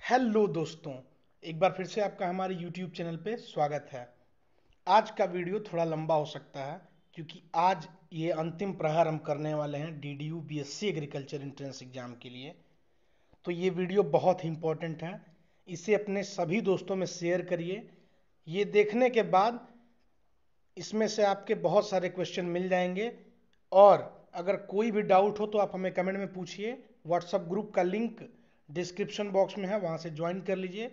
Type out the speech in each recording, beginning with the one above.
Hello दोस्तों, एक बार फिर से आपका हमारे YouTube चैनल पे स्वागत है। आज का वीडियो थोड़ा लंबा हो सकता है क्योंकि आज ये अंतिम प्रहार हम करने वाले हैं DDU BSc agriculture entrance exam के लिए। तो ये वीडियो बहुत ही इम्पोर्टेंट है, इसे अपने सभी दोस्तों में शेयर करिए। ये देखने के बाद इसमें से आपके बहुत सारे क्वेश्चन मिल जाएंगे और अगर कोई भी डाउट हो तो आप हमें कमेंट में पूछिए। व्हाट्सएप ग्रुप का लिंक डिस्क्रिप्शन बॉक्स में है, वहाँ से ज्वाइन कर लीजिए।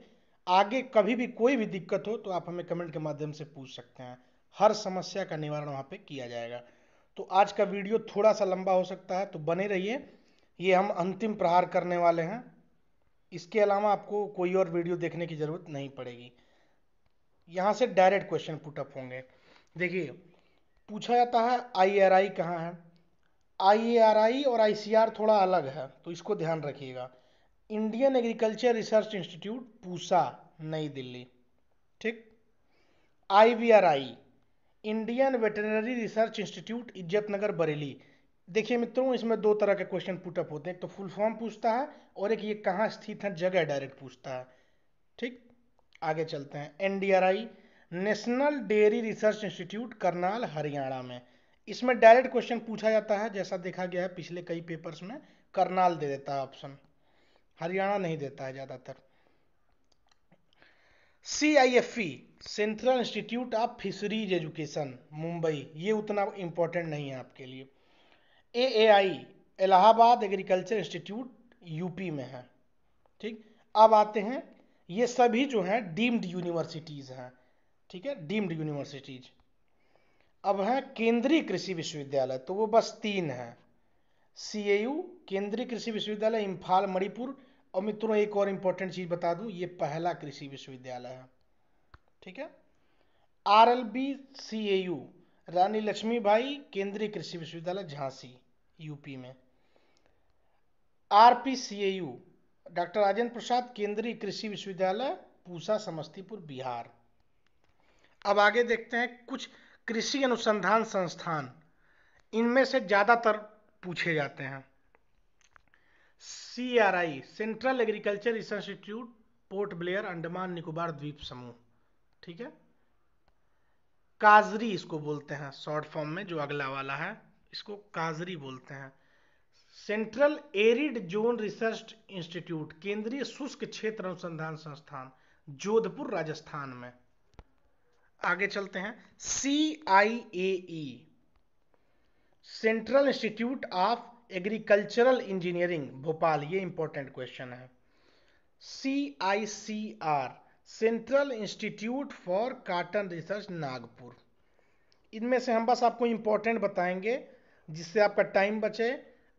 आगे कभी भी कोई भी दिक्कत हो तो आप हमें कमेंट के माध्यम से पूछ सकते हैं, हर समस्या का निवारण वहाँ पे किया जाएगा। तो आज का वीडियो थोड़ा सा लंबा हो सकता है, तो बने रहिए। ये हम अंतिम प्रहार करने वाले हैं, इसके अलावा आपको कोई और वीडियो देखने की ज़रूरत नहीं पड़ेगी। यहाँ से डायरेक्ट क्वेश्चन पुटअप होंगे। देखिए, पूछा जाता है IRI कहाँ है। IARI और ICR थोड़ा अलग है, तो इसको ध्यान रखिएगा। Indian agriculture research institute Pusa, नई दिल्ली। ठीक। IVRI Indian veterinary research institute Izzatnagar Bareilly. देखिए मित्रों, इसमें दो तरह के क्वेश्चन पुटअप होते हैं, एक तो फुल फॉर्म पूछता है और एक ये कहाँ स्थित है जगह डायरेक्ट पूछता है। ठीक। आगे चलते हैं। NDRI national dairy research institute Karnal Haryana में। इसमें डायरेक्ट क्वेश्चन पूछा जाता है, जैसा देखा गया है पिछले कई पेपर्स में करनाल दे देता है ऑप्शन, हरियाणा नहीं देता है ज़्यादातर। CIFE central institute of fisheries education Mumbai, ये उतना इंपॉर्टेंट नहीं है आपके लिए। AAI Allahabad agriculture institute UP में है। ठीक। अब आते हैं, ये सभी जो हैं डीम्ड यूनिवर्सिटीज़ हैं। ठीक है, डीम्ड यूनिवर्सिटीज। अब है केंद्रीय कृषि विश्वविद्यालय, तो वो बस तीन है। CAU केंद्रीय कृषि विश्वविद्यालय इम्फाल मणिपुर। और मित्रों एक और इंपॉर्टेंट चीज बता दूं, ये पहला कृषि विश्वविद्यालय है। ठीक है। RLB CAU रानी लक्ष्मीबाई केंद्रीय कृषि विश्वविद्यालय झांसी यूपी में। RPCAU डॉक्टर राजेंद्र प्रसाद केंद्रीय कृषि विश्वविद्यालय पूसा समस्तीपुर बिहार। अब आगे देखते हैं कुछ कृषि अनुसंधान संस्थान, इनमें से ज्यादातर पूछे जाते हैं। CRI central agriculture research institute port Blair Andaman Nicobar द्वीप समूह। ठीक है। काजरी इसको बोलते हैं शॉर्ट फॉर्म में, जो अगला वाला है इसको काजरी बोलते हैं। Central arid zone research institute केंद्रीय शुष्क क्षेत्र अनुसंधान संस्थान जोधपुर राजस्थान में। आगे चलते हैं। CIAE central institute of agricultural engineering Bhopal, ये इंपॉर्टेंट क्वेश्चन है। CICR central institute for cotton research Nagpur. इनमें से हम बस आपको इंपॉर्टेंट बताएंगे जिससे आपका टाइम बचे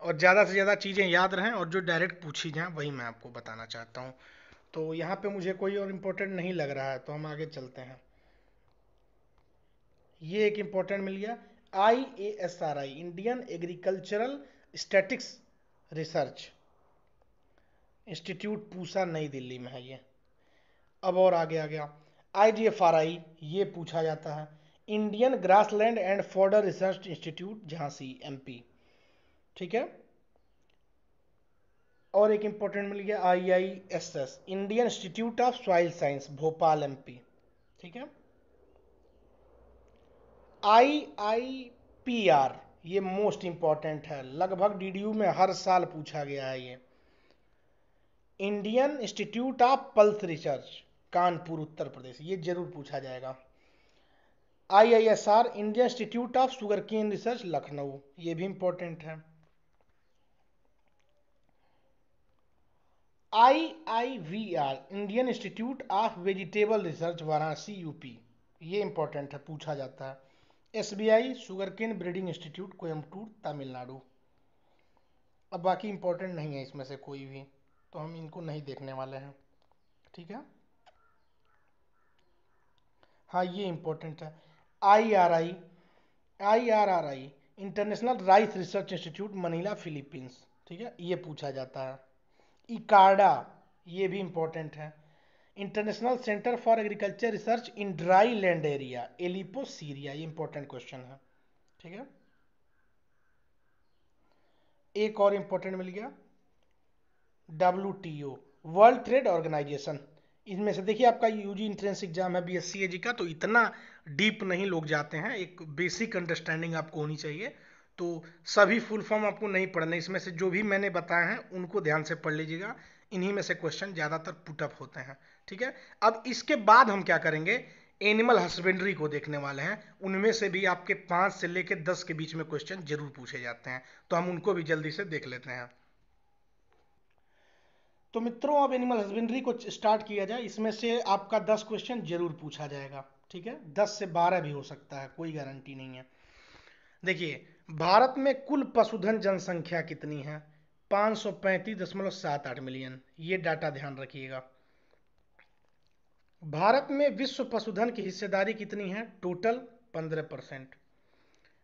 और ज़्यादा से ज़्यादा चीज़ें याद रहें, और जो डायरेक्ट पूछी जाएं वही मैं आपको बताना चाहता हूँ। तो यहाँ पे मुझे कोई और इम्पोर्टेंट नहीं लग रहा है, तो हम आगे चलते हैं। ये एक इम्पोर्टेंट मिल गया। IASRI Indian agricultural statics research institute Pusa नई दिल्ली में है ये। अब और आगे आ गया। IGFRI ये पूछा जाता है Indian grassland and fodder research institute Jhansi MP। ठीक है। और एक इंपॉर्टेंट मिल गया IISS Indian Institute of soil science Bhopal MP। ठीक है। IIPR ये मोस्ट इंपॉर्टेंट है, लगभग DDU में हर साल पूछा गया है ये। Indian Institute of Pulse Research Kanpur Uttar Pradesh, ये जरूर पूछा जाएगा। IISR Indian Institute of Sugarcane Research Lucknow, ये भी इंपॉर्टेंट है। IIVR Indian Institute of Vegetable Research Varanasi UP, ये इंपॉर्टेंट है, पूछा जाता है। SBI sugarcane breeding institute Coimbatore Tamil Nadu. अब बाकी इंपॉर्टेंट नहीं है इसमें से कोई भी, तो हम इनको नहीं देखने वाले हैं। ठीक है। हाँ ये इंपॉर्टेंट है। IRRI international rice research institute Manila Philippines. ठीक है, ये पूछा जाता है। इकार्डा ये भी इंपॉर्टेंट है। International Centre for Agriculture Research in Dry Land Area Aleppo Syria, ये इंपॉर्टेंट क्वेश्चन है। ठीक है। एक और इंपॉर्टेंट मिल गया। WTO World Trade Organization. इनमें से देखिए आपका यूजी इंट्रेंस एग्जाम है बीएससी एजी का, तो इतना डीप नहीं लोग जाते हैं, एक बेसिक अंडरस्टैंडिंग आपको होनी चाहिए। तो सभी फुल फॉर्म आपको नहीं पढ़ने, इसमें से जो भी मैंने बताए हैं उनको ध्यान से पढ़ लीजिएगा, इन्हीं में से क्वेश्चन ज़्यादातर पुटअप होते हैं। ठीक है, अब इसके बाद हम क्या करेंगे, एनिमल हस्बेंड्री को देखने वाले हैं। उनमें से भी आपके 5 से लेकर 10 के बीच में क्वेश्चन जरूर पूछे जाते हैं, तो हम उनको भी जल्दी से देख लेते हैं। तो मित्रों अब एनिमल हस्बेंड्री को स्टार्ट किया जाए। इसमें से आपका 10 क्वेश्चन जरूर पूछा जाएगा। ठीक है, 10 से 12 भी हो सकता है, कोई गारंटी नहीं है। देखिए, भारत में कुल पशुधन जनसंख्या कितनी है? 535.78 मिलियन, ये डाटा ध्यान रखिएगा। भारत में विश्व पशुधन की हिस्सेदारी कितनी है? टोटल 15%।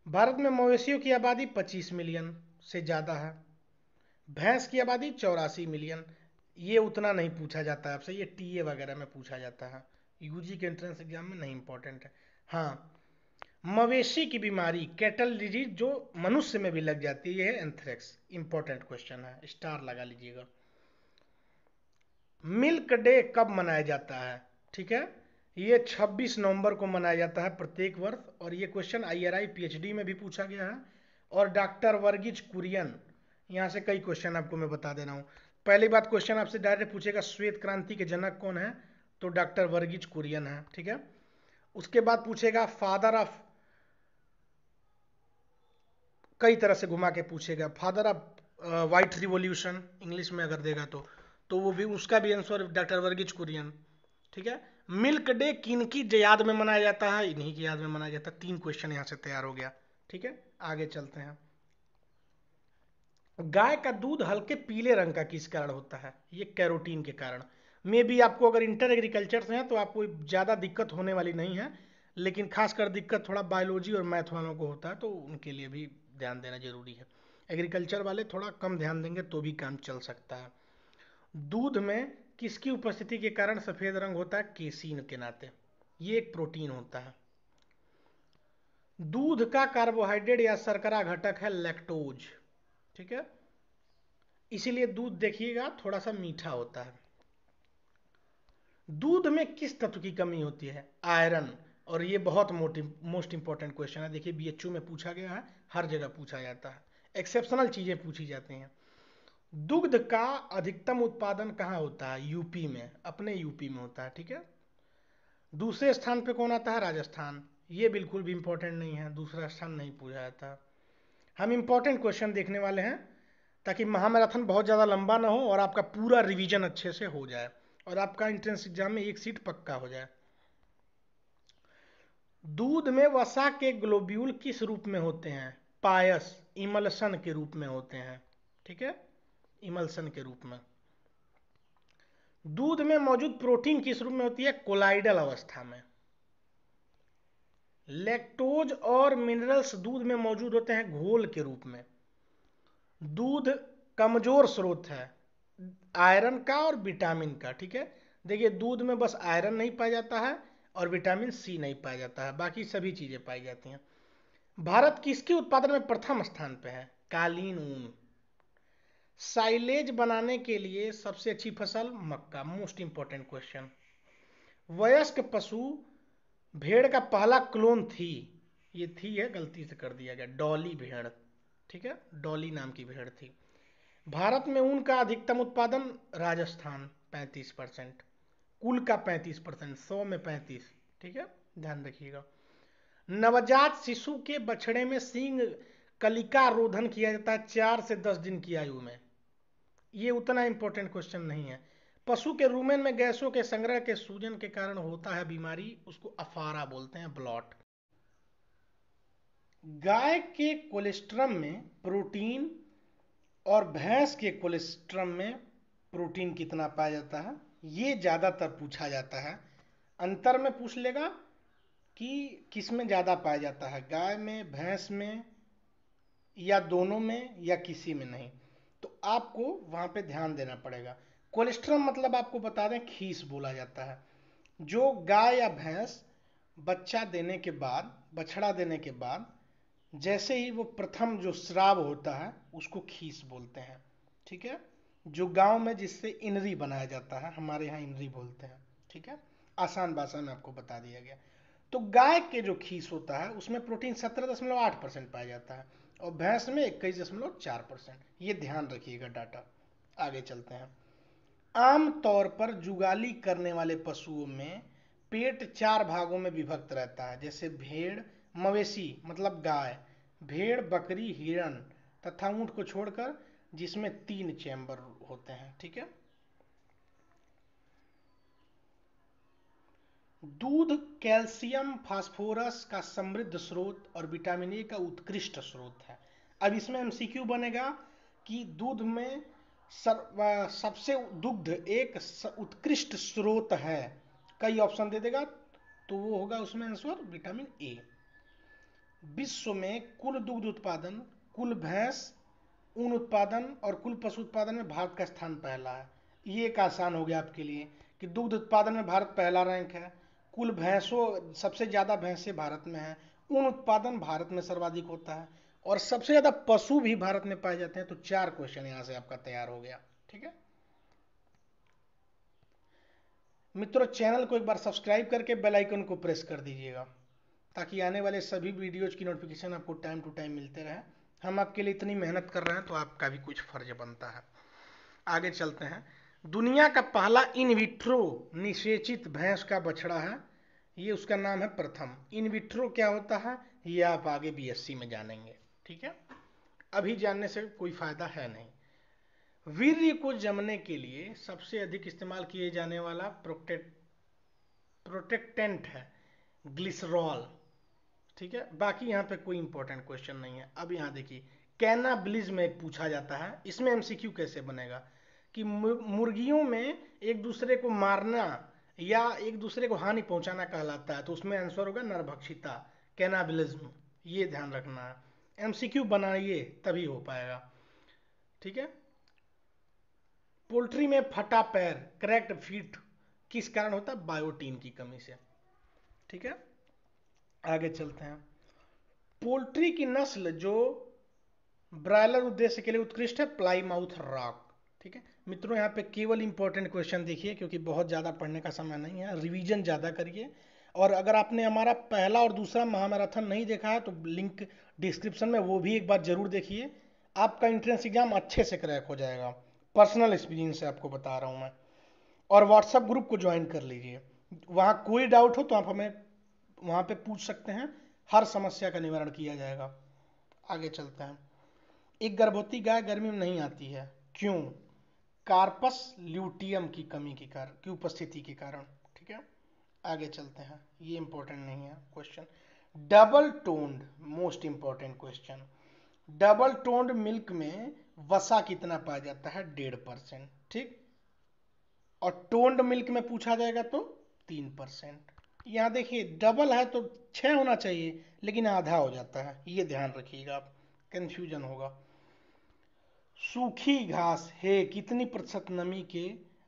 भारत में मवेशियों की आबादी 25 मिलियन से ज़्यादा है। भैंस की आबादी 84 मिलियन। ये उतना नहीं पूछा जाता है आपसे, ये टीए वगैरह में पूछा जाता है, यूजी के एंट्रेंस एग्जाम में नहीं इंपॉर्टेंट है। हाँ, मवेशी की बीमारी कैटल डिजीज जो मनुष्य में भी लग जाती है, ये है एंथ्रेक्स। इंपॉर्टेंट क्वेश्चन है, स्टार लगा लीजिएगा। मिल्क डे कब मनाया जाता है? ठीक है, ये 26 नवंबर को मनाया जाता है प्रत्येक वर्ष, और ये क्वेश्चन आईआरआई पीएचडी में भी पूछा गया है। और डॉक्टर वर्गीज कुरियन, यहाँ से कई क्वेश्चन आपको मैं बता दे रहा हूँ। पहली बात, क्वेश्चन आपसे डायरेक्ट पूछेगा श्वेत क्रांति के जनक कौन है, तो डॉक्टर वर्गीज कुरियन है। ठीक है, उसके बाद पूछेगा फादर ऑफ, कई तरह से घुमा के पूछेगा, father of white revolution English में अगर देगा तो वो भी, उसका भी आंसर डॉक्टर वर्गीज कुरियन। ठीक है, मिल्क डे किनकी याद में मनाया जाता है? इन्हीं की याद में मनाया जाता है। 3 क्वेश्चन यहाँ से तैयार हो गया। ठीक है, आगे चलते हैं। गाय का दूध हल्के पीले रंग का किस कारण होता है? ये कैरोटीन के कारण। मे भी आपको अगर इंटर एग्रीकल्चर से है तो आपको ज़्यादा दिक्कत होने वाली नहीं है, लेकिन खासकर दिक्कत थोड़ा बायोलॉजी और मैथ वालों को होता है, तो उनके लिए भी ध्यान देना जरूरी है। एग्रीकल्चर वाले थोड़ा कम ध्यान देंगे तो भी काम चल सकता है। दूध में किसकी उपस्थिति के कारण सफ़ेद रंग होता है? केसीन के नाते, ये एक प्रोटीन होता है। दूध का कार्बोहाइड्रेट या शर्करा घटक है लैक्टोज। ठीक है, इसीलिए दूध देखिएगा थोड़ा सा मीठा होता है। दूध में किस तत्व की कमी होती है? आयरन। और ये बहुत मोस्ट इंपॉर्टेंट क्वेश्चन है, देखिए बीएचयू में पूछा गया है, हर जगह पूछा जाता है, एक्सेप्शनल चीजें पूछी जाती हैं। दुग्ध का अधिकतम उत्पादन कहाँ होता है? यूपी में, अपने यूपी में होता है। ठीक है, दूसरे स्थान पे कौन आता है? राजस्थान। ये बिल्कुल भी इंपॉर्टेंट नहीं है, दूसरा स्थान नहीं पूछा जाता। हम इंपॉर्टेंट क्वेश्चन देखने वाले हैं ताकि महामैराथन बहुत ज़्यादा लंबा ना हो और आपका पूरा रिवीजन अच्छे से हो जाए और आपका एंट्रेंस एग्जाम में एक सीट पक्का हो जाए। दूध में वसा के ग्लोब्यूल किस रूप में होते हैं? पायस, इमल्सन के रूप में होते हैं। ठीक है, इमल्सन के रूप में। दूध में मौजूद प्रोटीन किस रूप में होती है? कोलाइडल अवस्था में। लैक्टोज और मिनरल्स दूध में मौजूद होते हैं घोल के रूप में। दूध कमजोर स्रोत है आयरन का और विटामिन का। ठीक है, देखिए दूध में बस आयरन नहीं पाया जाता है और विटामिन सी नहीं पाया जाता है, बाकी सभी चीजें पाई जाती हैं। भारत किसके उत्पादन में प्रथम स्थान पे है? कालीन ऊन। साइलेज बनाने के लिए सबसे अच्छी फसल? मक्का। Most important question. वयस्क पशु भेड़ का पहला क्लोन थी, ये थी है गलती से कर दिया गया, डॉली भेड़। ठीक है, डॉली नाम की भेड़ थी। भारत में ऊन का अधिकतम उत्पादन? राजस्थान 35%, कुल का 35%, 100 में 35। ठीक है, ध्यान रखिएगा। नवजात शिशु के बछड़े में सींग कलिका रोधन किया जाता है 4 से 10 दिन की आयु में, ये उतना इंपॉर्टेंट क्वेश्चन नहीं है। पशु के रूमेन में गैसों के संग्रह के सूजन के कारण होता है बीमारी, उसको अफारा बोलते हैं, ब्लॉट। गाय के कोलेस्ट्रम में प्रोटीन और भैंस के कोलेस्ट्रम में प्रोटीन कितना पाया जाता है? ये ज़्यादातर पूछा जाता है। अंतर में पूछ लेगा कि किस में ज़्यादा पाया जाता है, गाय में, भैंस में, या दोनों में, या किसी में नहीं, तो आपको वहाँ पे ध्यान देना पड़ेगा। कोलेस्ट्रम मतलब आपको बता दें खीस बोला जाता है। जो गाय या भैंस बच्चा देने के बाद, बछड़ा देने के बाद जैसे ही वो प्रथम जो स्राव होता है उसको खीस बोलते हैं। ठीक है, जो गांव में जिससे इनरी बनाया जाता है, हमारे यहाँ इनरी बोलते हैं, ठीक है, आसान भाषा में आपको बता दिया गया। तो गाय के जो खीस होता है उसमें प्रोटीन 17.8% पाया जाता है और भैंस में 21.4%। ये ध्यान रखिएगा डाटा। आगे चलते हैं। आम तौर पर जुगाली करने वाले पशुओं में पेट 4 भागों में विभक्त रहता है, जैसे भेड़, मवेशी मतलब गाय, भेड़, बकरी, हिरण तथा ऊंट को छोड़कर, जिसमें 3 चैम्बर होते हैं, ठीक है। दूध कैल्शियम, फास्फोरस का समृद्ध स्रोत और विटामिन ए का उत्कृष्ट स्रोत है। अब इसमें एमसीक्यू बनेगा कि दूध में सबसे दुग्ध एक उत्कृष्ट स्रोत है, कई ऑप्शन दे देगा तो वो होगा उसमें आंसर विटामिन ए। विश्व में कुल दुग्ध उत्पादन, कुल भैंस ऊन उत्पादन और कुल पशु उत्पादन में भारत का स्थान पहला है। ये एक आसान हो गया आपके लिए कि दुग्ध उत्पादन में भारत पहला रैंक है, कुल भैंसों सबसे ज्यादा भैंसें भारत में है, ऊन उत्पादन भारत में सर्वाधिक होता है और सबसे ज्यादा पशु भी भारत में पाए जाते हैं। तो 4 क्वेश्चन यहां से आपका तैयार हो गया, ठीक है मित्रों। चैनल को एक बार सब्सक्राइब करके बेल आइकन को प्रेस कर दीजिएगा ताकि आने वाले सभी वीडियोज की नोटिफिकेशन आपको टाइम टू टाइम मिलते रहे। हम आपके लिए इतनी मेहनत कर रहे हैं तो आपका भी कुछ फर्ज बनता है। आगे चलते हैं। दुनिया का पहला इन विट्रो निषेचित भैंस का बछड़ा है, ये उसका नाम है प्रथम। इन विट्रो क्या होता है ये आप आगे बीएससी में जानेंगे, ठीक है, अभी जानने से कोई फायदा है नहीं। वीर्य को जमने के लिए सबसे अधिक इस्तेमाल किए जाने वाला प्रोटेक्टेंट है ग्लिसरॉल, ठीक है। बाकी यहाँ पे कोई इंपॉर्टेंट क्वेश्चन नहीं है। अब यहाँ देखिए कैनाबिलिज्म में पूछा जाता है, इसमें एमसीक्यू कैसे बनेगा कि मुर्गियों में एक दूसरे को मारना या एक दूसरे को हानि पहुंचाना कहलाता है, तो उसमें आंसर होगा नरभक्षिता, कैनाबिलिज्म। ये ध्यान रखना है, एमसीक्यू बनाइए तभी हो पाएगा, ठीक है। पोल्ट्री में फटा पैर, क्रैक्ड फीट किस कारण होता है? बायोटीन की कमी से, ठीक है। आगे चलते हैं। पोल्ट्री की नस्ल जो ब्रायलर उद्देश्य के लिए उत्कृष्ट है प्लाईमाउथ रॉक, ठीक है मित्रों। यहाँ पे केवल इंपॉर्टेंट क्वेश्चन देखिए क्योंकि बहुत ज़्यादा पढ़ने का समय नहीं है, रिवीजन ज़्यादा करिए। और अगर आपने हमारा पहला और दूसरा महामैराथन नहीं देखा है तो लिंक डिस्क्रिप्शन में, वो भी एक बार जरूर देखिए। आपका एंट्रेंस एग्जाम अच्छे से क्रैक हो जाएगा, पर्सनल एक्सपीरियंस से आपको बता रहा हूँ मैं। और व्हाट्सएप ग्रुप को ज्वाइन कर लीजिए, वहाँ कोई डाउट हो तो आप हमें वहाँ पे पूछ सकते हैं, हर समस्या का निवारण किया जाएगा। आगे चलते हैं। एक गर्भवती गाय गर्मी में नहीं आती है, क्यों? कार्पस ल्यूटियम की कमी की कारण, की उपस्थिति के कारण, ठीक है। आगे चलते हैं, ये इंपॉर्टेंट नहीं है question. Double toned, most important question, double toned milk में वसा कितना पाया जाता है? 1.5%, ठीक। और टोन्ड मिल्क में पूछा जाएगा तो 3%। यहाँ देखिए डबल है तो 6 होना चाहिए लेकिन आधा हो जाता है, ये ध्यान रखिएगा आप, कंफ्यूजन होगा। सूखी घास है कितनी प्रतिशत नमी के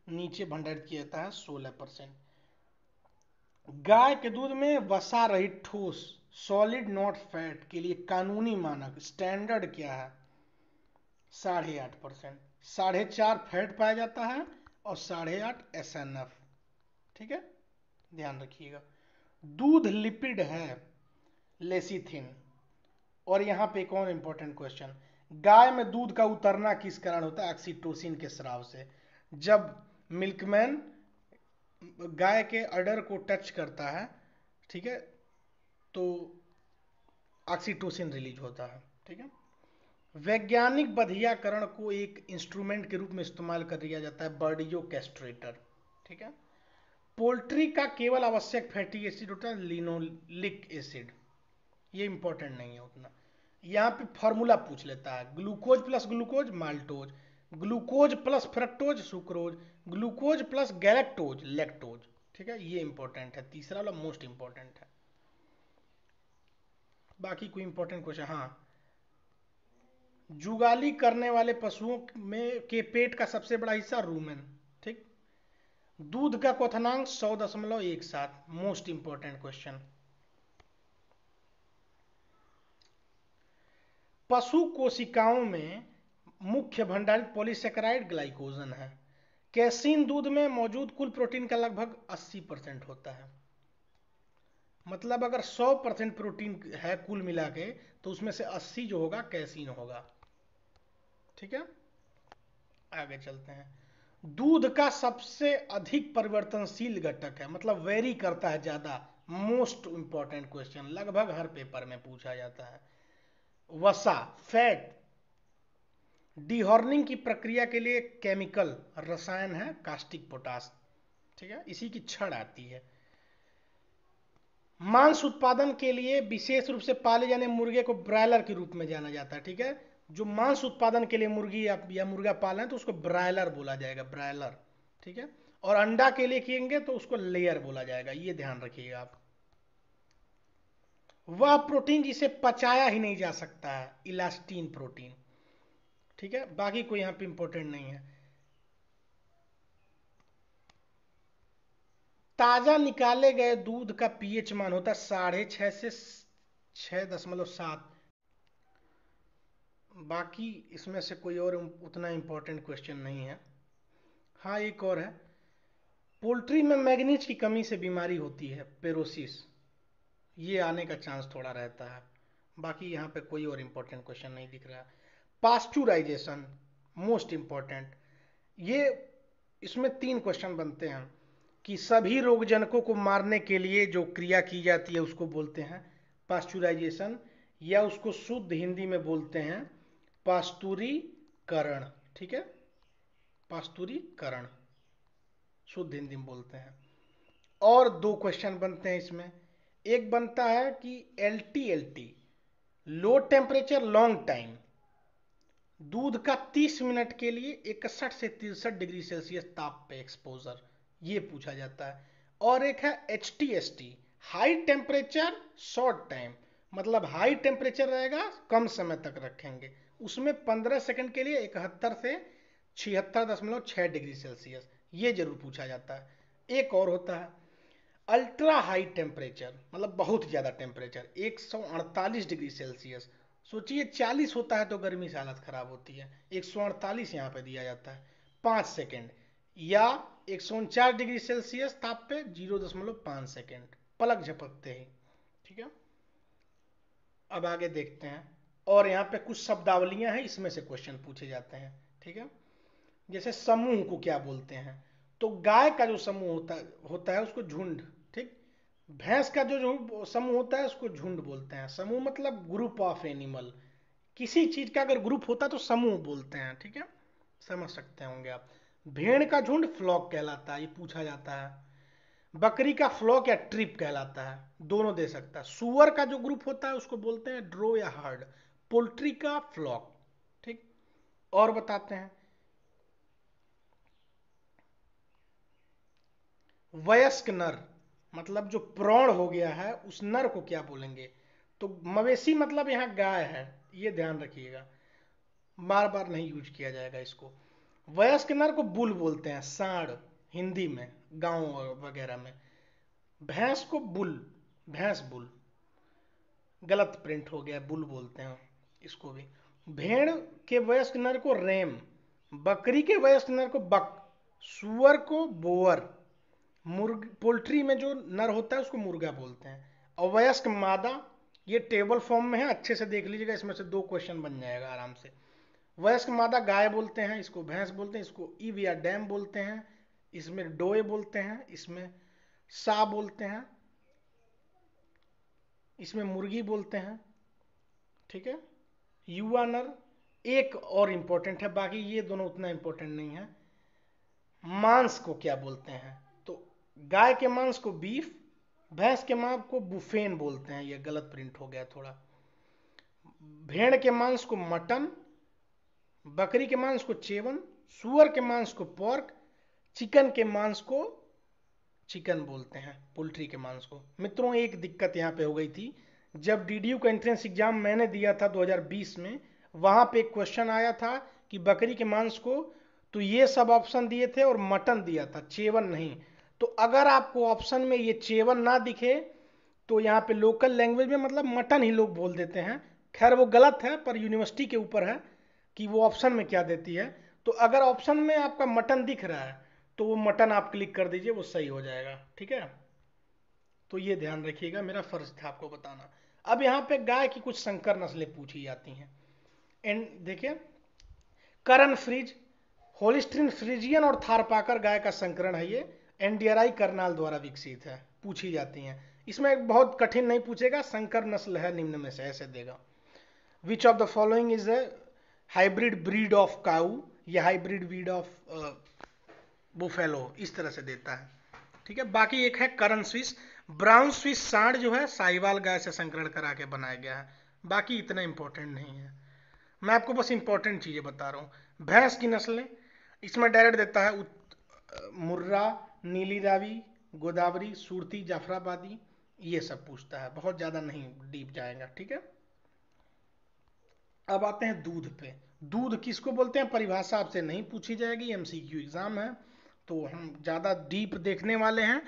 नीचे भंडारित किया जाता है? 16%। गाय के दूध में वसा रहित ठोस, सॉलिड नॉट फैट के लिए कानूनी मानक स्टैंडर्ड क्या है? 8.5%। 4.5 फैट पाया जाता है और 8.5 एसएनएफ, ठीक है, ध्यान रखिएगा। दूध लिपिड है लेसिथिन। और यहां पे एक और इंपॉर्टेंट क्वेश्चन, गाय में दूध का उतरना किस कारण होता है? ऑक्सीटोसिन के स्राव से। जब मिल्कमैन गाय के अडर को टच करता है, ठीक है, तो ऑक्सीटोसिन रिलीज होता है, ठीक है। वैज्ञानिक बधियाकरण को एक इंस्ट्रूमेंट के रूप में इस्तेमाल कर लिया जाता है, बर्डियो कैस्ट्रेटर, ठीक है। पोल्ट्री का केवल आवश्यक फैटी एसिड होता है लिनोलिक एसिड, ये इंपॉर्टेंट नहीं है उतना। यहाँ पे फॉर्मूला पूछ लेता है, glucose plus glucose maltose, glucose plus fructose sucrose, glucose plus galactose lactose, ठीक है, ये इंपॉर्टेंट है, तीसरा वाला मोस्ट इंपॉर्टेंट है। बाकी कोई इंपॉर्टेंट क्वेश्चन, हाँ, जुगाली करने वाले पशुओं में के पेट का सबसे बड़ा हिस्सा रूमेन, ठीक। दूध का क्वथनांक 100.17, मोस्ट इंपॉर्टेंट क्वेश्चन। पशु कोशिकाओं में मुख्य भंडारित पॉलीसेकेराइड ग्लाइकोजन है। कैसीन दूध में मौजूद कुल प्रोटीन का लगभग 80% होता है। मतलब अगर 100% प्रोटीन है कुल मिला के, तो उसमें से 80 जो होगा कैसीन होगा। ठीक है, आगे चलते हैं। दूध का सबसे अधिक परिवर्तनशील घटक है, मतलब वेरी करता है ज्यादा। मोस्ट इंपॉर्टेंट क्वेश्चन, लगभग हर पेपर में पूछा जाता है। वसा, फैट। डिहॉर्निंग की प्रक्रिया के लिए केमिकल रसायन है कास्टिक पोटास। ठीक है, इसी की छड़ आती है। मांस उत्पादन के लिए विशेष रूप से पाले जाने मुर्गे को ब्रायलर के रूप में जाना जाता है। ठीक है, जो मांस उत्पादन के लिए मुर्गी या मुर्गा पालें तो उसको ब्रायलर बोला जाएगा, ब्रायलर। ठीक है, और अंडा के लिए किएंगे तो उसको लेयर बोला जाएगा, ये ध्यान रखिएगा आप। वह प्रोटीन जिसे पचाया ही नहीं जा सकता है, इलास्टीन प्रोटीन। ठीक है, बाकी कोई यहां पे इंपॉर्टेंट नहीं है। ताजा निकाले गए दूध का पीएच मान होता है 6.5 से 6.7। बाकी इसमें से कोई और उतना इंपॉर्टेंट क्वेश्चन नहीं है। हाँ, एक और है। पोल्ट्री में मैग्नीज की कमी से बीमारी होती है, पेरोसिस। ये आने का चांस थोड़ा रहता है। बाकी यहाँ पे कोई और इंपॉर्टेंट क्वेश्चन नहीं दिख रहा। Pasteurisation, most important. ये इसमें 3 क्वेश्चन बनते हैं कि सभी रोगजनकों को मारने के लिए जो क्रिया की जाती है उसको बोलते हैं पास्चुराइजेशन, या उसको शुद्ध हिंदी में बोलते हैं पास्तुरीकरण। ठीक है, पास्तुरीकरण शुद्ध हिंदी में बोलते हैं। और 2 क्वेश्चन बनते हैं इसमें। एक बनता है कि LTLT, low temperature long time, दूध का 30 मिनट के लिए 61 से 63 डिग्री सेल्सियस ताप पे एक्सपोजर, ये पूछा जाता है। और एक है HTST, high temperature short time, मतलब हाई टेम्परेचर रहेगा कम समय तक रखेंगे, उसमें 15 सेकंड के लिए 71 से 76.6 डिग्री सेल्सियस, ये जरूर पूछा जाता है। एक और होता है अल्ट्रा हाई टेम्परेचर, मतलब बहुत ज्यादा टेम्परेचर 148 डिग्री सेल्सियस। सोचिए 40 होता है तो गर्मी से हालत खराब होती है, 148 यहाँ पे दिया जाता है, 5 सेकेंड, या 149 डिग्री सेल्सियस ताप पे 0.5 सेकेंड, पलक झपकते ही। ठीक है, अब आगे देखते हैं। और यहाँ पे कुछ शब्दावलियां हैं, इसमें से क्वेश्चन पूछे जाते हैं। ठीक है, जैसे समूह को क्या बोलते हैं, तो गाय का जो समूह होता है उसको झुंड। ठीक, भैंस का जो समूह होता है उसको झुंड बोलते हैं। समूह मतलब ग्रुप ऑफ एनिमल, किसी चीज का अगर ग्रुप होता है तो समूह बोलते हैं। ठीक है, समझ सकते होंगे आप। भेड़ का झुंड फ्लॉक कहलाता है, ये पूछा जाता है। बकरी का फ्लॉक या ट्रिप कहलाता है, दोनों दे सकता है। सुअर का जो ग्रुप होता है उसको बोलते हैं ड्रो या हर्ड। पोल्ट्री का फ्लॉक। ठीक, और बताते हैं। वयस्क नर, मतलब जो प्रौढ़ हो गया है उस नर को क्या बोलेंगे, तो मवेशी मतलब यहां गाय है, ये ध्यान रखिएगा, बार बार नहीं यूज किया जाएगा इसको। वयस्क नर को बुल बोलते हैं, सांड हिंदी में, गांव वगैरह में। भैंस को बुल, भैंस बुल, गलत प्रिंट हो गया, बुल बोलते हैं इसको भी। भेड़ के वयस्क नर को रेम, बकरी के वयस्क नर को बक, सुअर को बोअर, पोल्ट्री में जो नर होता है उसको मुर्गा बोलते हैं। और वयस्क मादा, ये टेबल फॉर्म में है, अच्छे से देख लीजिएगा, इसमें से 2 क्वेश्चन बन जाएगा आराम से। वयस्क मादा गाय बोलते हैं, इसको भैंस बोलते हैं, इसको ईव या डैम बोलते हैं, इसमें डोए बोलते हैं, इसमें सा बोलते हैं, इसमें मुर्गी बोलते हैं। ठीक है, युवा नर। एक और इंपॉर्टेंट है, बाकी ये दोनों उतना इंपॉर्टेंट नहीं है। मांस को क्या बोलते हैं, तो गाय के मांस को बीफ, भैंस के मांस को बुफेन बोलते हैं, ये गलत प्रिंट हो गया थोड़ा। भेड़ के मांस को मटन, बकरी के मांस को चेवन, सुअर के मांस को पॉर्क, चिकन के मांस को चिकन बोलते हैं, पोल्ट्री के मांस को। मित्रों, एक दिक्कत यहाँ पे हो गई थी, जब डीडीयू का एंट्रेंस एग्जाम मैंने दिया था 2020 में, वहां पे एक क्वेश्चन आया था कि बकरी के मांस को, तो ये सब ऑप्शन दिए थे और मटन दिया था, चेवन नहीं। तो अगर आपको ऑप्शन में ये चेवन ना दिखे तो यहाँ पे लोकल लैंग्वेज में मतलब मटन ही लोग बोल देते हैं। खैर वो गलत है, पर यूनिवर्सिटी के ऊपर है, कि वो ऑप्शन में क्या देती है। तो अगर ऑप्शन में आपका मटन दिख रहा है तो वो मटन आप क्लिक कर दीजिए, वो सही हो जाएगा। ठीक है, तो ये ध्यान रखिएगा, मेरा फर्ज था आपको बताना। अब यहाँ पे गाय की कुछ संकर नस्लें पूछी जाती हैं। एंड देखिए, करन फ्रीज, होलिस्टीन फ्रीजियन और थारपाकर गाय का संकरण है ये। एनडीआरआई करनाल द्वारा विकसित है, पूछी जाती हैं। इसमें बहुत कठिन नहीं पूछेगा, संकर नस्ल है निम्न में से, ऐसे देगा। Which of the following is a hybrid breed of cow, या हाइब्रिड ब्रीड ऑफ बुफेलो, इस तरह से देता है। ठीक है, बाकी एक है करन स्विस, ब्राउन स्विस सांड जो है साहिवाल गाय से संकरण करा के बनाया गया है। बाकी इतना इंपॉर्टेंट नहीं है, मैं आपको बस इंपॉर्टेंट चीजें बता रहा हूँ। भैंस की नस्लें इसमें डायरेक्ट देता है मुर्रा, नीली रावी, गोदावरी, सूरती, जाफराबादी, ये सब पूछता है, बहुत ज्यादा नहीं डीप जाएगा। ठीक है, अब आते हैं दूध पे। दूध किसको बोलते हैं परिभाषा आपसे नहीं पूछी जाएगी, एमसीक्यू एग्जाम है, तो हम ज्यादा डीप देखने वाले हैं।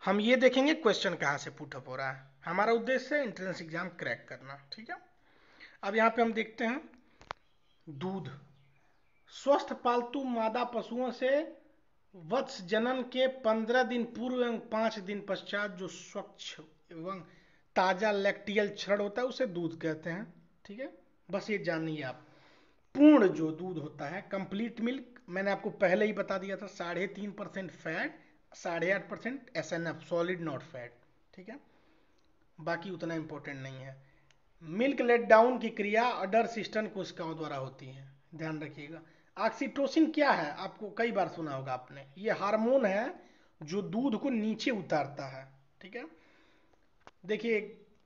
हम ये देखेंगे क्वेश्चन कहाँ से पुटअप हो रहा है, हमारा उद्देश्य है एंट्रेंस एग्जाम क्रैक करना। ठीक है, अब यहाँ पे हम देखते हैं दूध। स्वस्थ पालतू मादा पशुओं से वत्स जनन के 15 दिन पूर्व एवं 5 दिन पश्चात जो स्वच्छ एवं ताजा लैक्टियल क्षरण होता है उसे दूध कहते हैं। ठीक है, बस ये जानिए आप। पूर्ण जो दूध होता है, कंप्लीट मिल्क, मैंने आपको पहले ही बता दिया था, 3.5% fat, 8.5% SNF, solid not fat. ठीक है, बाकी उतना इंपॉर्टेंट नहीं है। मिल्क लेट डाउन की क्रिया अडर सिस्टम कोशिकाओं द्वारा होती है, ध्यान रखिएगा। ऑक्सीटोसिन क्या है, आपको कई बार सुना होगा आपने, ये हार्मोन है जो दूध को नीचे उतारता है। ठीक है, देखिए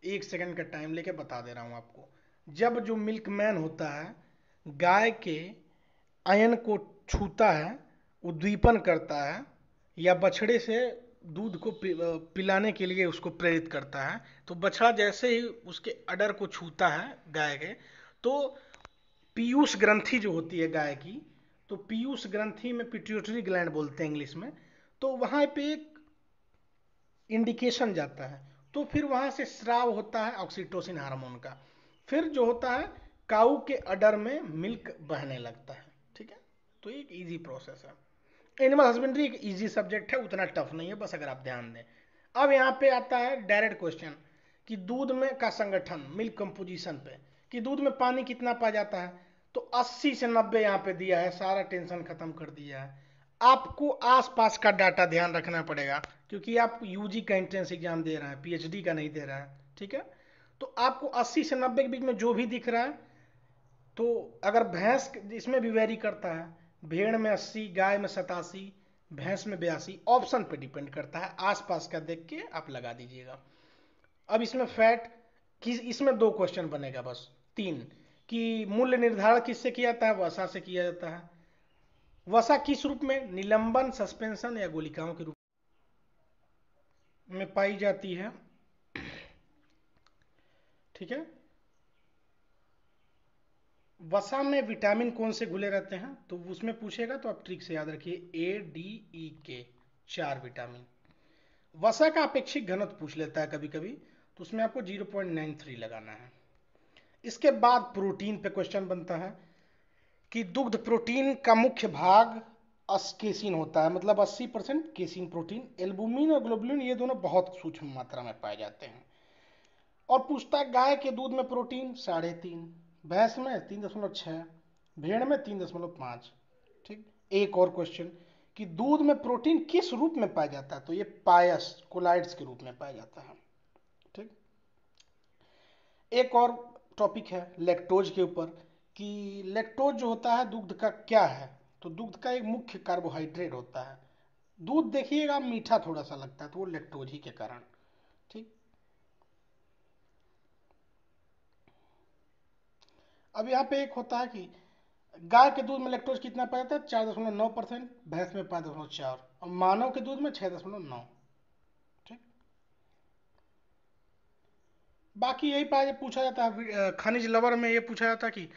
एक सेकंड का टाइम लेके बता दे रहा हूं आपको। जब जो मिल्क मैन होता है गाय के आयन को छूता है, उद्दीपन करता है, या बछड़े से दूध को पिलाने के लिए उसको प्रेरित करता है, तो बछड़ा जैसे ही उसके अडर को छूता है गाय के, तो पीयूष ग्रंथि जो होती है गाय की, तो पीयूष ग्रंथि में पिट्यूटरी ग्लैंड बोलते हैं इंग्लिश में, तो वहां पे एक इंडिकेशन जाता है, तो फिर वहां से स्राव होता है ऑक्सीटोसिन हार्मोन का, फिर जो होता है काऊ के अडर में मिल्क बहने लगता है। ठीक है, तो एक इजी प्रोसेस है। एनिमल हस्बेंड्री एक इजी सब्जेक्ट है, उतना टफ नहीं है, बस अगर आप ध्यान दें। अब यहाँ पे आता है डायरेक्ट क्वेश्चन कि दूध में का संगठन, मिल्क कंपोजिशन पे, कि दूध में पानी कितना पाया जाता है, तो 80 से 90 यहाँ पे दिया है, सारा टेंशन खत्म कर दिया है। आपको आसपास का डाटा ध्यान रखना पड़ेगा, क्योंकि आप यूजी का एंट्रेंस एग्जाम दे रहे हैं, पीएचडी का नहीं दे रहे हैं। ठीक है, तो आपको 80 से 90 के बीच में जो भी दिख रहा है, तो अगर भैंस इसमें भी वेरी करता है, भेड़ में 80, गाय में 87, भैंस में 82, ऑप्शन पे डिपेंड करता है, आसपास का देख के आप लगा दीजिएगा। अब इसमें फैट किस, इसमें दो क्वेश्चन बनेगा, बस तीन, कि मूल्य निर्धारण किससे किया जाता है, वसा से किया जाता है। वसा किस रूप में, निलंबन, सस्पेंशन या गोलिकाओं के रूप में पाई जाती है। ठीक है, वसा में विटामिन कौन से घुले रहते हैं, तो उसमें पूछेगा तो आप ट्रिक से याद रखिए, ए डी ई के, 4 विटामिन। वसा का अपेक्षिक घनत्व पूछ लेता है कभी कभी, तो उसमें आपको 0.93 लगाना है। इसके बाद प्रोटीन पे क्वेश्चन बनता है कि दुग्ध प्रोटीन का मुख्य भाग केसीन होता है, मतलब 80% केसीन प्रोटीन। एल्बुमिन और ग्लोबुलिन ये दोनों बहुत सूक्ष्म मात्रा में पाए जाते हैं। और पूछता है गाय के दूध में प्रोटीन 3.5, भैंस में 3.6, भेड़ में 3.5। ठीक, एक और क्वेश्चन कि दूध में प्रोटीन किस रूप में पाया जाता है, तो ये पायस कोलाइड्स के रूप में पाया जाता है। ठीक, एक और टॉपिक है लैक्टोज के ऊपर, कि लैक्टोज जो होता है दुग्ध का क्या है, तो दुग्ध का एक मुख्य कार्बोहाइड्रेट होता है। दूध देखिएगा मीठा थोड़ा सा लगता है, तो वो लैक्टोज ही के कारण। ठीक, अब यहाँ पे एक होता है कि गाय के दूध में लैक्टोज कितना पाया जाता है, 4.9%, भैंस में 5.4, और मानव के दूध में 6.9। ठीक, बाकी यही पाया पूछा जाता है। खनिज लवण में ये पूछा जाता है कि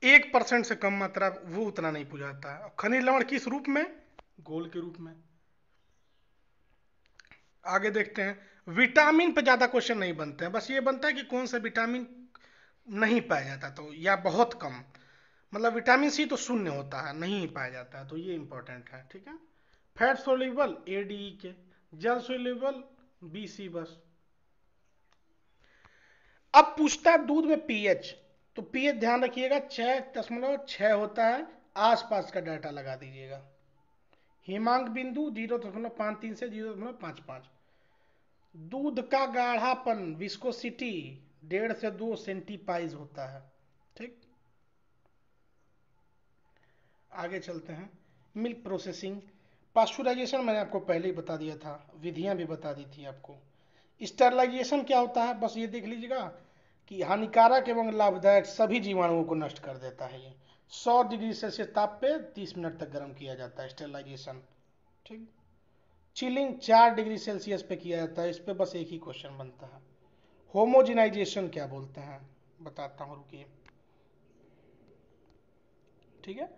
1% से कम मात्रा, वो उतना नहीं पूछा जाता है। खनिज लवण किस रूप में, घोल के रूप में। आगे देखते हैं, विटामिन पे ज्यादा क्वेश्चन नहीं बनते हैं, बस ये बनता है कि कौन सा विटामिन नहीं पाया जाता, तो या बहुत कम, मतलब विटामिन सी तो शून्य होता है, नहीं पाया जाता है, तो ये इंपॉर्टेंट है। ठीक है, फैट सोल्यूबल ADE, जल सोल्यूबल BC बस। अब पूछता है दूध में पीएच, तो पीएच ध्यान रखिएगा 6.6 होता है, आसपास का डाटा लगा दीजिएगा। हिमांक बिंदु 0.53 से 0.55। दूध का गाढ़ापन विस्कोसिटी 1.5 से 2 सेंटीपाइज होता है। ठीक, आगे चलते हैं। मिल्क प्रोसेसिंग, पास्चुराइजेशन मैंने आपको पहले ही बता दिया था, विधियां भी बता दी थी आपको। स्टरलाइजेशन क्या होता है, बस ये देख लीजिएगा कि हानिकारक एवं लाभदायक सभी जीवाणुओं को नष्ट कर देता है ये। 100 डिग्री सेल्सियस ताप पे 30 मिनट तक गर्म किया जाता है स्टरलाइजेशन। ठीक, चिलिंग 4 डिग्री सेल्सियस पे किया जाता है, इस पे बस एक ही क्वेश्चन बनता है। होमोजिनाइजेशन क्या बोलते हैं, बताता हूँ, रुकिए। ठीक है,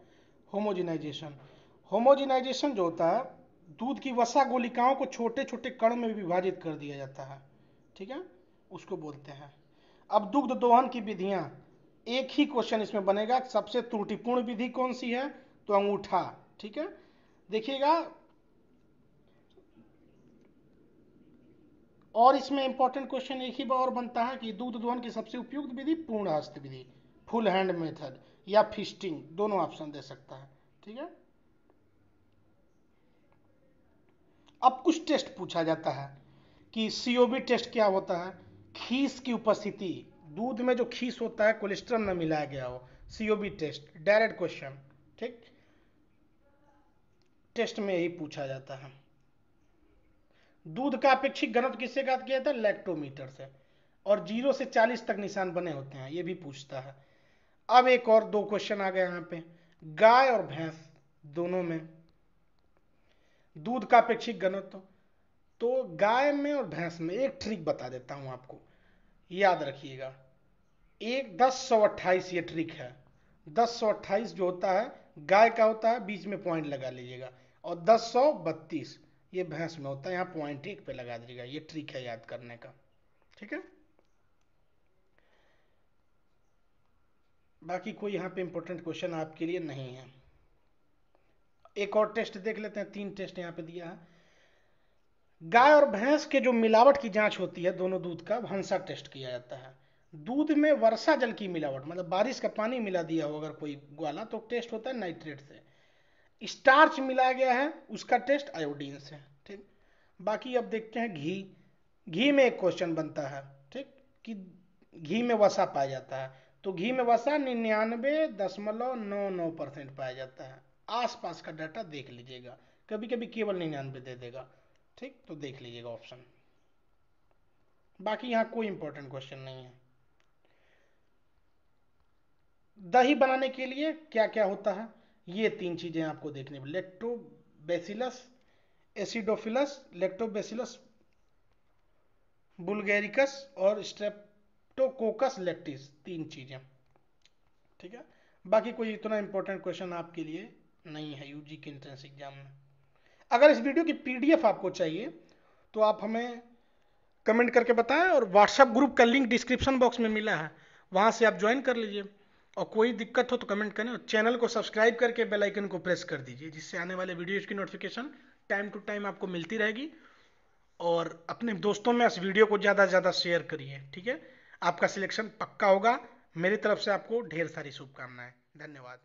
होमोजिनाइजेशन, होमोजिनाइजेशन जो होता है, दूध की वसा गोलिकाओं को छोटे छोटे कण में विभाजित कर दिया जाता है। ठीक है, उसको बोलते हैं। अब दुग्ध दोहन की विधियां, एक ही क्वेश्चन इसमें बनेगा, सबसे त्रुटिपूर्ण विधि कौन सी है, तो अंगूठा। ठीक है, देखिएगा, और इसमें इंपॉर्टेंट क्वेश्चन एक ही बार और बनता है कि दूध दोहन की सबसे उपयुक्त विधि पूर्ण हस्त विधि, फुल हैंड मेथड या फिस्टिंग, दोनों ऑप्शन दे सकता है। ठीक है, अब कुछ टेस्ट पूछा जाता है कि सीओबी टेस्ट क्या होता है, खीस की उपस्थिति, दूध में जो खीस होता है कोलेस्ट्रॉल न मिलाया गया हो, सीओबी टेस्ट, डायरेक्ट क्वेश्चन। ठीक, टेस्ट में यही पूछा जाता है। दूध का अपेक्षित घनत्व किससे ज्ञात किया जाता है, लैक्टोमीटर से, और 0 से 40 तक निशान बने होते हैं, ये भी पूछता है। अब एक और दो क्वेश्चन आ गए यहाँ पे, गाय और भैंस दोनों में दूध का अपेक्षित घनत्व, तो गाय में और भैंस में एक ट्रिक बता देता हूं आपको, याद रखिएगा। 10/128 ये ट्रिक है। 10/128 जो होता है गाय का होता है, बीच में पॉइंट लगा लीजिएगा, और 10/132 ये भैंस में होता है, यहाँ पॉइंट 1 पे लगा दीजिएगा। ये ट्रिक है याद करने का। ठीक है, बाकी कोई यहाँ पे इंपॉर्टेंट क्वेश्चन आपके लिए नहीं है। एक और टेस्ट देख लेते हैं, 3 टेस्ट यहाँ पे दिया है। गाय और भैंस के जो मिलावट की जांच होती है दोनों दूध का, हंसा टेस्ट किया जाता है। दूध में वर्षा जल की मिलावट, मतलब बारिश का पानी मिला दिया हो अगर कोई ग्वाला, तो टेस्ट होता है नाइट्रेट से। स्टार्च मिलाया गया है, उसका टेस्ट आयोडीन से। ठीक, बाकी अब देखते हैं घी। घी में एक क्वेश्चन बनता है, ठीक, कि घी में वसा पाया जाता है, तो घी में वसा 99.99% पाया जाता है। आसपास का डाटा देख लीजिएगा, कभी कभी केवल 99 दे देगा। ठीक, तो देख लीजिएगा ऑप्शन। बाकी यहाँ कोई इंपॉर्टेंट क्वेश्चन नहीं है। दही बनाने के लिए क्या क्या होता है, ये 3 चीजें आपको देखने में, लेक्टोबैसिलस एसिडोफिलस, लेक्टोबैसिलस बुल्गेरिकस और स्ट्रेप्टोकोकस लैक्टिस, 3 चीजें। ठीक है, बाकी कोई इतना इंपॉर्टेंट क्वेश्चन आपके लिए नहीं है यूजी के एंट्रेंस एग्जाम में। अगर इस वीडियो की पीडीएफ आपको चाहिए तो आप हमें कमेंट करके बताएं, और व्हाट्सएप ग्रुप का लिंक डिस्क्रिप्शन बॉक्स में मिला है, वहां से आप ज्वाइन कर लीजिए। और कोई दिक्कत हो तो कमेंट करें, और चैनल को सब्सक्राइब करके बेल आइकन को प्रेस कर दीजिए, जिससे आने वाले वीडियोज की नोटिफिकेशन टाइम टू टाइम आपको मिलती रहेगी। और अपने दोस्तों में इस वीडियो को ज़्यादा से ज़्यादा शेयर करिए। ठीक है, आपका सिलेक्शन पक्का होगा। मेरी तरफ से आपको ढेर सारी शुभकामनाएं। धन्यवाद।